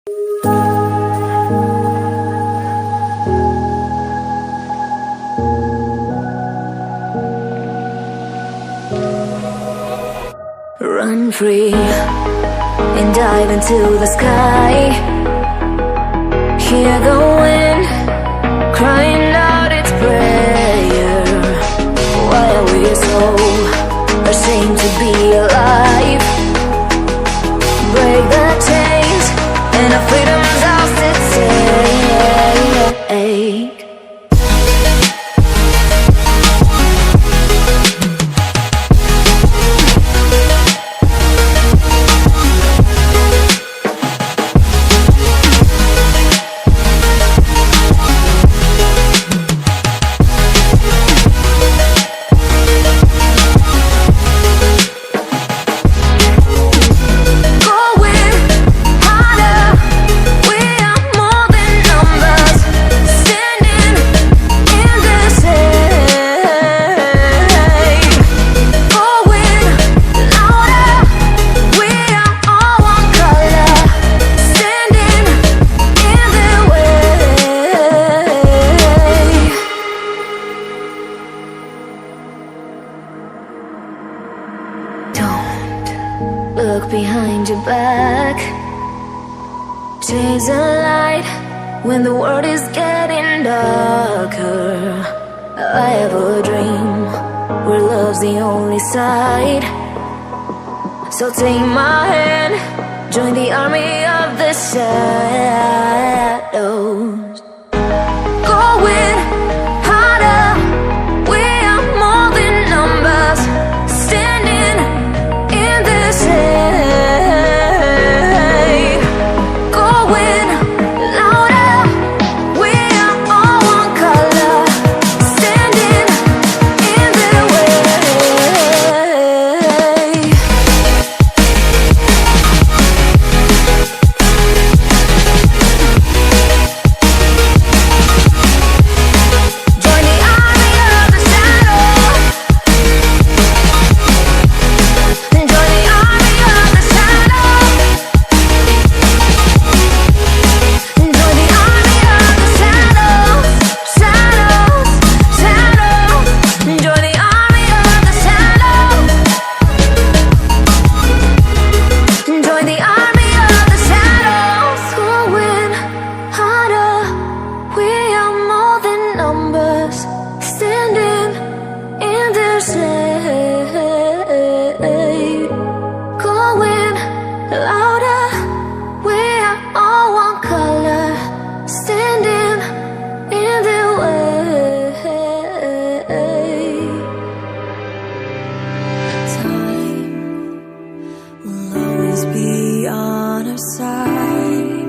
Run free and dive into the sky. Hear the wind crying out its prayer. Why are we so ashamed to be alive? Break the chains and our freedom's ours to take. Look behind your back. Chase a light when the world is getting darker. I have a dream where love's the only side. So take my hand, join the army of the shadows. Going harder, we are more than numbers. Standing in this shade. Going louder, we are all one color. Standing in the way. Join the army of the shadow. Join the army of the shadow. Join the army of the shadows. Shadows, shadows. Join the army of the shadows. Join the army of the shadows. Going harder, we are more than numbers. Standing in their shade. Going louder, we are all one color. Standing in their way. Time will always be on our side.